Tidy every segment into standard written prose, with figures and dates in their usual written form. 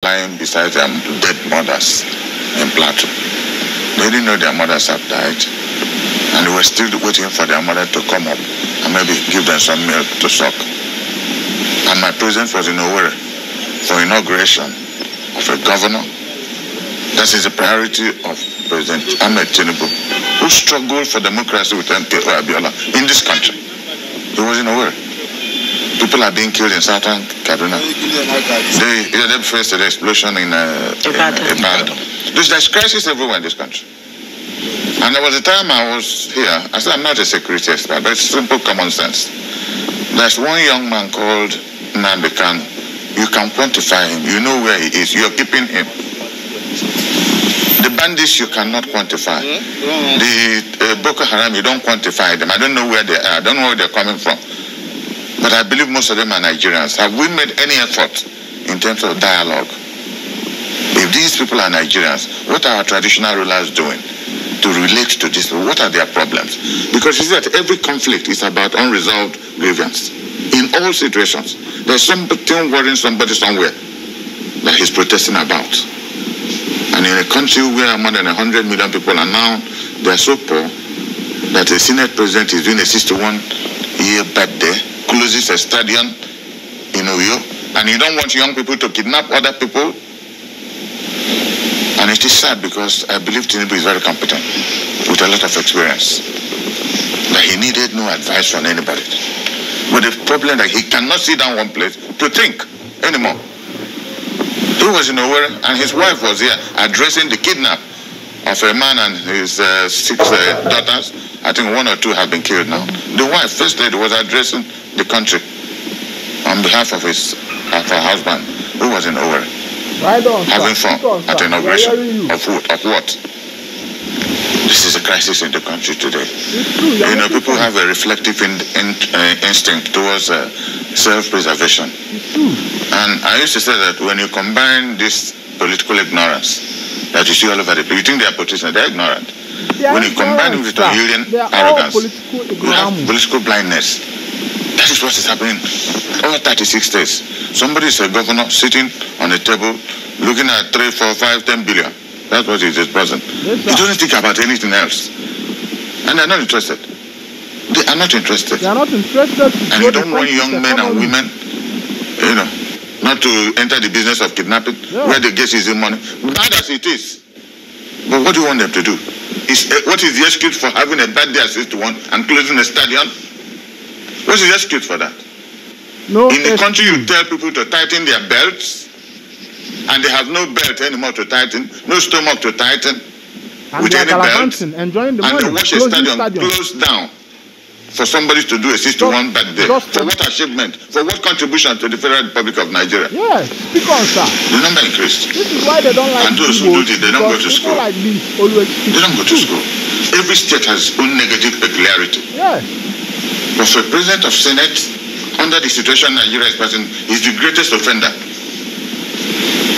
lying beside their dead mothers in Plateau. They didn't know their mothers have died. And they were still waiting for their mother to come up and maybe give them some milk to suck. And my presence was in Owerri for inauguration of a governor. That is the priority of President Tinubu, who struggled for democracy with MK Abiola in this country. He was in Owerri. People are being killed in southern Kaduna. They faced the explosion in Ibadan. There's crisis everywhere in this country. And there was a time I was here. I said, I'm not a security expert, but it's simple common sense. There's one young man called Nnamdi Kanu. You can quantify him. You know where he is. You're keeping him. The bandits you cannot quantify. The Boko Haram, you don't quantify them. I don't know where they are. I don't know where they're coming from. But I believe most of them are Nigerians. Have we made any effort in terms of dialogue? If these people are Nigerians, what are our traditional rulers doing to relate to this? What are their problems? Because you see that every conflict is about unresolved grievance. In all situations, there's something worrying somebody somewhere that he's protesting about. And in a country where more than 100 million people are now, they're so poor that a Senate president is doing a 61-year birthday, closes a stadium in Oyo, and you don't want young people to kidnap other people. And it is sad because I believe Tinubu is very competent with a lot of experience, that he needed no advice from anybody. But the problem that he cannot sit down one place to think anymore. He was in Owerri and his wife was here addressing the kidnap of a man and his 6 daughters. I think 1 or 2 have been killed now. The wife, first lady, was addressing the country on behalf of her husband, who was in Owerri, having fun at the inauguration of what? This is a crisis in the country today. You know, people have a reflective instinct towards self-preservation. And I used to say that when you combine this political ignorance that you see all over the place, you think they are politicians, they are ignorant. When you combine it with Hegelian arrogance, you have political blindness. That is what is happening over 36 states. Somebody is a governor sitting on a table looking at 3, 4, 5, 10 billion. That's what it is present. He doesn't think about anything else. And they're not interested. They are not interested. They are not interested. And you don't want young men and women, you know, not to enter the business of kidnapping, where they get easy money. Bad as it is. But what do you want them to do? What is the excuse for having a birthday at 61 and closing a stadium? What's the excuse for that? No. In the country, you tell people to tighten their belts, and they have no belt anymore to tighten, no stomach to tighten with any belt, and they watch a stadium closed down for somebody to do a 61 birthday. For what achievement? For what contribution to the Federal Republic of Nigeria? Yes, speak on, sir. The number increased. This is why they don't like. And those who do it, they don't go to school. Like this always they don't go to school. Every state has its own negative peculiarity. Yes. But for a president of Senate, under the situation Nigeria is passing, is the greatest offender.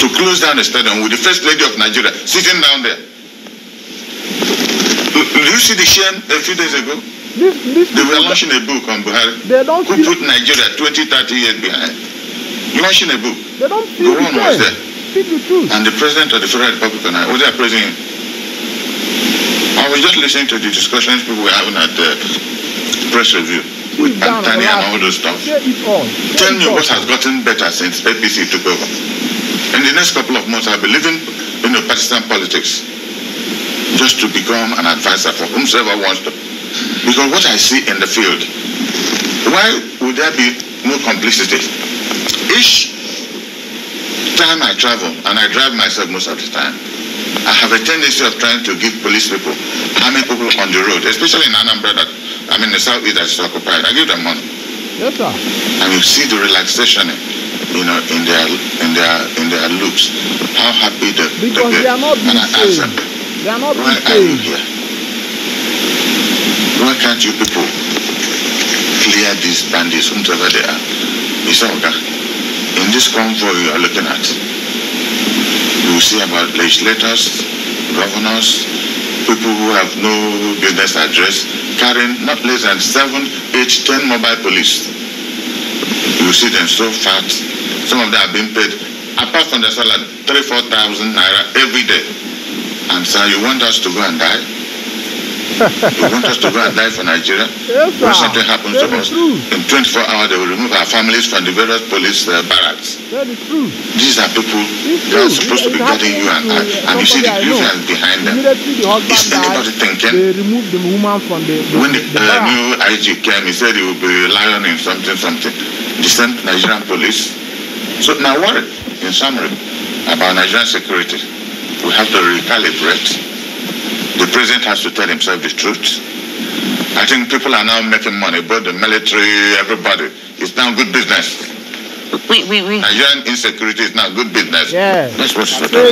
To close down a stadium with the first lady of Nigeria sitting down there. Do you see the shame a few days ago? They were launching a book on Buhari. Who put Nigeria 20, 30 years behind. Launching a book. They don't the one was there. And the president of the Federal Republic was there praising him. I was just listening to the discussions people were having at the press review with Antani and all those stuff. Tell me what has gotten better since APC took over. In the next couple of months, I'll be leaving partisan politics just to become an advisor for whomsoever wants to. Because what I see in the field, why would there be no complicity? Each time I travel, and I drive myself most of the time, I have a tendency of trying to give police people, army people on the road, especially in Anambra, in the southeast that is occupied. I give them money. Yes, sir. And you see the relaxation, in their looks, how happy they get. They are not being and I ask them, why are you here? Why can't you people clear these bandits, whomsoever they are? He said, okay, in this convoy you are looking at, you will see about legislators, governors, people who have no business address, carrying not less than 7, 8, 10 mobile police. You will see them so fat. Some of them are being paid, apart from the salary, 30 3,000-4,000 naira every day. And sir, you want us to go and die? You want us to go and die for Nigeria? Yes, sir. When something happens to us, in 24 hours they will remove our families from the various police barracks. That is true. These are people that are supposed to be guarding you and I. And you see the grievance behind them. Is anybody thinking? They removed the woman from the when the new IG came, he said he would be relying on something. The same Nigerian police. So now worried, in summary, about Nigerian security. We have to recalibrate. The president has to tell himself the truth. I think people are now making money, both the military, everybody. It's now good business. Nigerian insecurity is now good business. Yeah. That's what's because they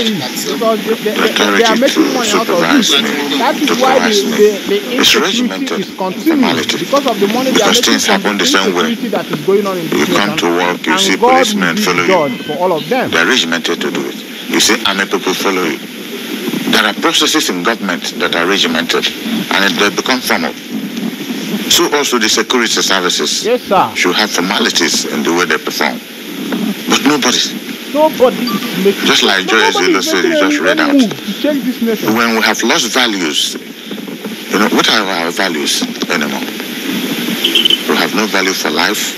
are making money out of this. That is why the insecurity is continuing. Because of the money they are making from the insecurity that is going on in this nation. You come to work, you see policemen follow you. For all of them. They are regimented to do it. You see army people follow you. There are processes in government that are regimented and they become formal. So also the security services should have formalities in the way they perform. But nobody is making, just like Joy Ezilo said, you just read out. When we have lost values, you know, what are our values anymore? We have no value for life.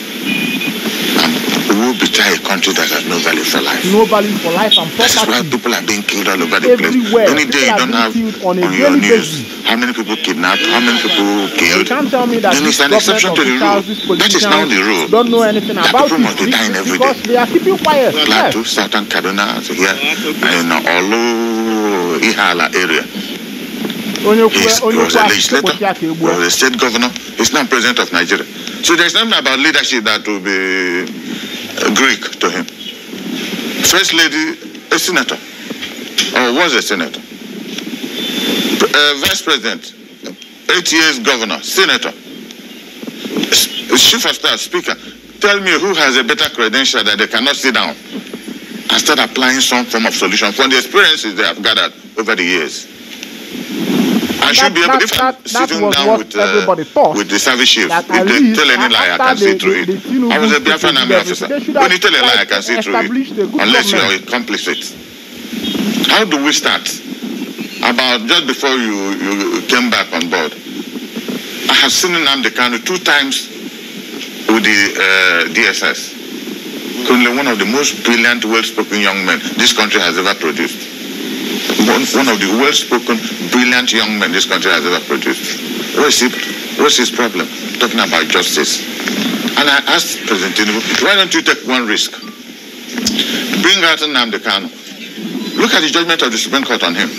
We will betray a country that has no value for life. No value for life and property. That's why people are being killed all over the place. Any day you don't have on your news how many people kidnapped, how many people killed. You can't tell me that it's an exception to the rule. That is now the rule. Don't know anything about people must be dying every day. Because they are keeping quiet. Plateau, Southern Kaduna, here, in Olu, Ihala area. He was a legislator, he was a state governor, he's now president of Nigeria. So there's nothing about leadership that will be Greek to him. First lady, a senator, or was a senator. Vice president, 8 years governor, senator. Chief of staff, speaker. Tell me who has a better credential that they cannot sit down and start applying some form of solution from the experiences they have gathered over the years. I should be able to, if I'm sitting down with the service chief, if they tell any lie, I can see through it. I was a Biafra army officer. When you tell a lie, I can see through it, unless you are complicit. How do we start? About just before you came back on board, I have seen Nnamdi Kanu 2 times with the DSS. Currently one of the most brilliant, well-spoken young men this country has ever produced. One of the well-spoken, brilliant young men this country has ever produced. What's his problem? Talking about justice. And I asked President Tinubu, why don't you take one risk? Bring out Nnamdi Kanu. Look at the judgment of the Supreme Court on him.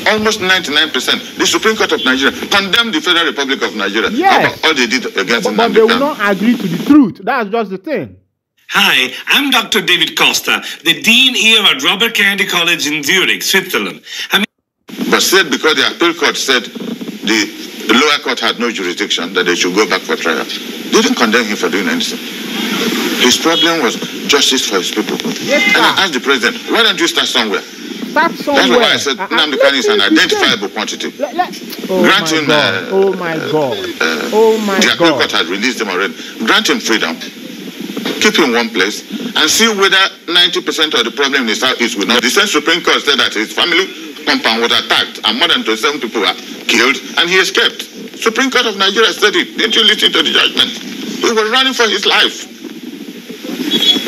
Almost 99%. The Supreme Court of Nigeria condemned the Federal Republic of Nigeria. Yes. About all they did against Nnamdi Kanu. But they will not agree to the truth. That's just the thing. Hi, I'm Dr. David Costa, the Dean here at Robert Kennedy College in Zurich, Switzerland. But said because the appeal court said the lower court had no jurisdiction, that they should go back for trial. They didn't condemn him for doing anything. His problem was justice for his people. Yes, and I asked the president, why don't you start somewhere? Start somewhere. That's why I said Nnamdi Kanu is an identifiable quantity. Grant him. Oh my God. The appeal court has released him already. Grant him freedom. Keep him in one place and see whether 90% of the problem in the Southeast will not. The same Supreme Court said that his family compound was attacked and more than 27 people were killed and he escaped. Supreme Court of Nigeria said it. Didn't you listen to the judgment? He was running for his life.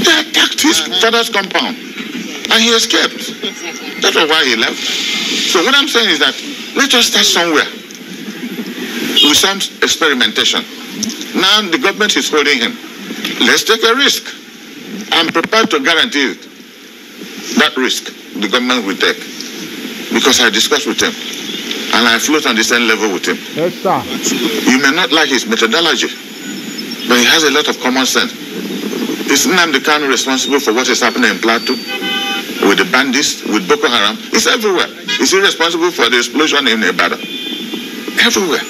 They attacked his father's compound and he escaped. That's why he left. So what I'm saying is that let us start somewhere with some experimentation. Now the government is holding him. Let's take a risk. I'm prepared to guarantee it. That risk the government will take. Because I discussed with him. And I float on the same level with him. Yes, sir. You may not like his methodology, but he has a lot of common sense. Is Nnamdi Kanu responsible for what is happening in Plateau? With the bandits, with Boko Haram? It's everywhere. Is he responsible for the explosion in Ibadan? Everywhere.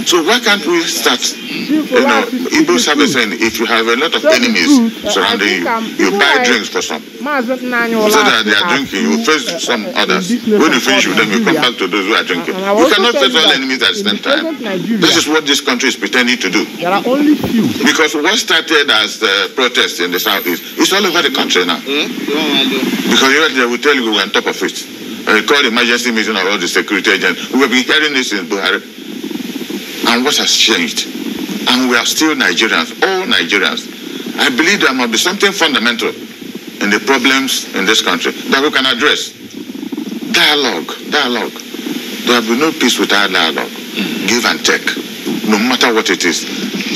So why can't we start, Igbos have a saying, if you have a lot of enemies surrounding you, you buy drinks for some. So that they are drinking, you face some others. When you finish with them, you come back to those who are drinking. You cannot face all enemies at the same time. This is what this country is pretending to do. There are only few. Because what started as protests in the southeast, it's all over the country now. Because they will tell you we were on top of it. Call the emergency meeting of all the security agents. We have been hearing this in Buhari. And what has changed? And we are still Nigerians, all Nigerians. I believe there must be something fundamental in the problems in this country that we can address. Dialogue. There will be no peace without dialogue. Give and take, no matter what it is.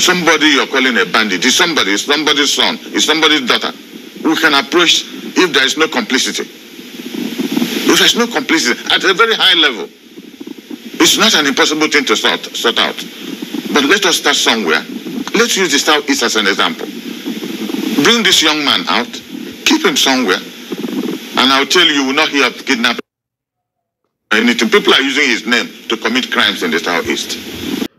Somebody you're calling a bandit is somebody, it's somebody's son, it's somebody's daughter. We can approach if there is no complicity. If there's no complicity at a very high level, it's not an impossible thing to sort out. But let us start somewhere. Let's use the Southeast as an example. Bring this young man out, keep him somewhere, and I'll tell you, you will not hear of kidnapping or anything. People are using his name to commit crimes in the Southeast.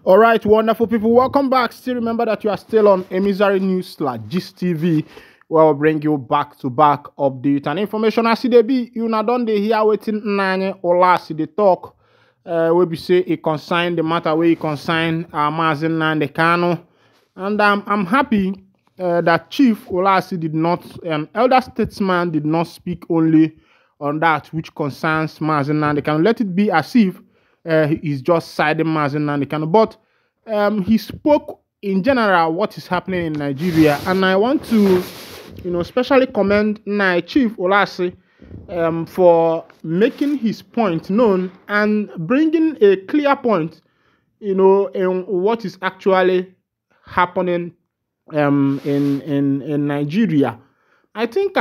All right, wonderful people. Welcome back. Still remember that you are still on Emissary News /Gist TV, where we'll bring you back-to-back update and information. As they be, you not done they hear waiting Ulasi they talk. We be say it consign the matter where he consign Nnamdi Kanu, and I'm happy that Chief Ulasi did not, elder statesman did not speak only on that which concerns Nnamdi Kanu. Let it be as if he's just siding Nnamdi Kanu, but he spoke in general what is happening in Nigeria, and I want to, especially commend Chief Ulasi for making his point known and bringing a clear point, in what is actually happening in Nigeria. I think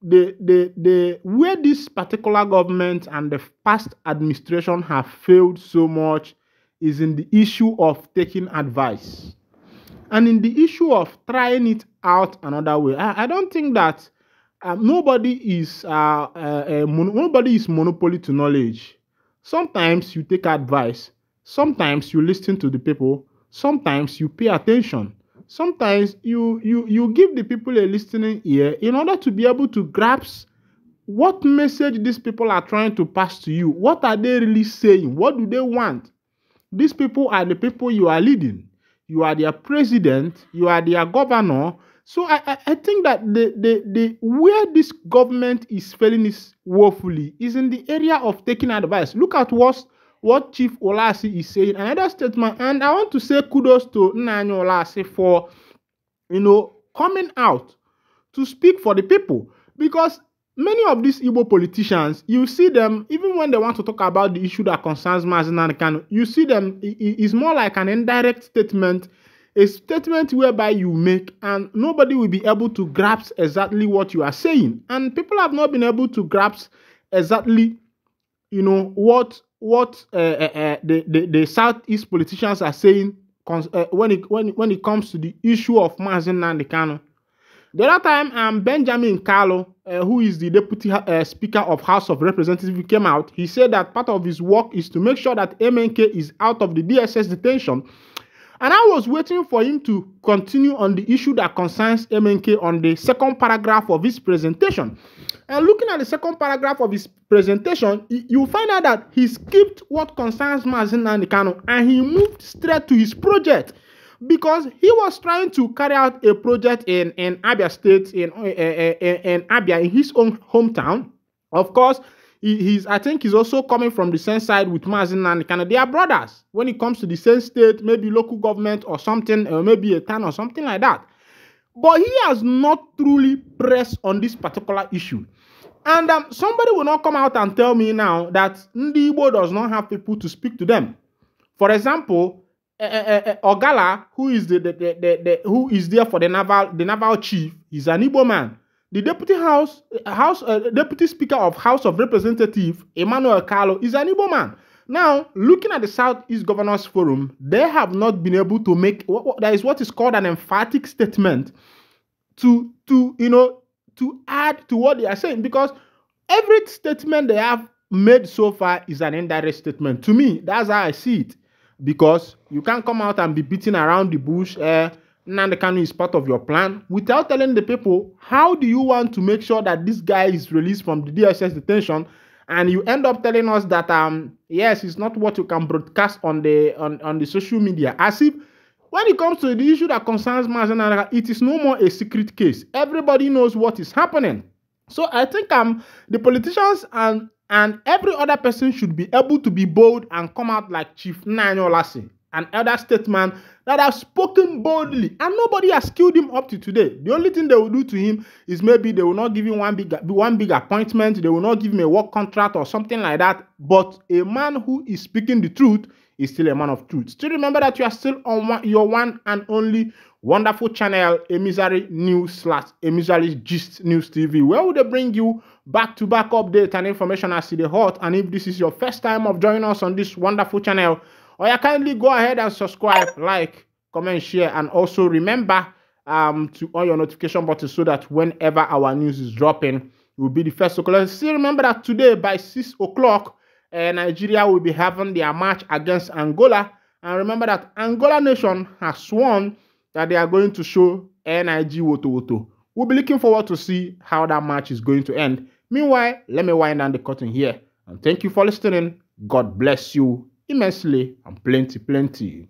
the where this particular government and the past administration have failed so much is in the issue of taking advice and in the issue of trying it out another way. I don't think that nobody is monopoly to knowledge. Sometimes you take advice, sometimes you listen to the people, sometimes you pay attention, sometimes you give the people a listening ear in order to be able to grasp what message these people are trying to pass to you. What are they really saying? What do they want? These people are the people you are leading. You are their president, you are their governor. So I think that the where this government is failing is woefully is in the area of taking advice. Look at what Chief Ulasi is saying, another statement, and I want to say kudos to Nnamdi Ulasi for coming out to speak for the people, because many of these Igbo politicians, you see them even when they want to talk about the issue that concerns Nnamdi Kanu, you see them is more like an indirect statement. A statement whereby you make and nobody will be able to grasp exactly what you are saying. And people have not been able to grasp exactly, what the Southeast politicians are saying when it comes to the issue of Nnamdi Kanu. The other time, Benjamin Kalu, who is the deputy speaker of House of Representatives, came out. He said that part of his work is to make sure that MNK is out of the DSS detention. And I was waiting for him to continue on the issue that concerns MNK on the second paragraph of his presentation. And looking at the second paragraph of his presentation, you find out that he skipped what concerns Nnamdi Kanu and he moved straight to his project, because he was trying to carry out a project in Abia State, in Abia, in his own hometown. Of course, I think he's also coming from the same side with Nnamdi Kanu. They are brothers when it comes to the same state, maybe local government or something, or maybe a town or something like that. But he has not truly pressed on this particular issue. And somebody will not come out and tell me now that Ndi Igbo does not have people to speak to them. For example, Ogala, who is who is there for the naval chief, is an Igbo man. The deputy speaker of House of Representatives, Emmanuel Kalu, is an Igbo man. Now, looking at the Southeast Governors Forum, they have not been able to make there is what is called an emphatic statement to add to what they are saying, because every statement they have made so far is an indirect statement. To me, that's how I see it. because you can't come out and be beating around the bush. Nnamdi Kanu is part of your plan without telling the people how do you want to make sure that this guy is released from the DSS detention, and you end up telling us that yes, it's not what you can broadcast on the social media, as if when it comes to the issue that concerns Mazi Nnamdi Kanu, it is no more a secret case. Everybody knows what is happening. So I think the politicians and every other person should be able to be bold and come out like Chief Ulasi, an elder statesman that has spoken boldly, and nobody has killed him up to today. The only thing they will do to him is maybe they will not give him one big appointment, they will not give him a work contract or something like that. But a man who is speaking the truth is still a man of truth. Still remember that you are still on your one and only wonderful channel, Emissary News / Emissary Gist News TV, where will they bring you back-to-back update and information as they hot. And if this is your first time of joining us on this wonderful channel, or you kindly go ahead and subscribe, like, comment, share, and also remember to on your notification button so that whenever our news is dropping, you will be the first to collect. Still remember that today by 6 o'clock, Nigeria will be having their match against Angola. And remember that Angola nation has sworn that they are going to show NIG Woto Woto. We'll be looking forward to see how that match is going to end. Meanwhile, let me wind down the curtain here. And thank you for listening. God bless you immensely and plenty.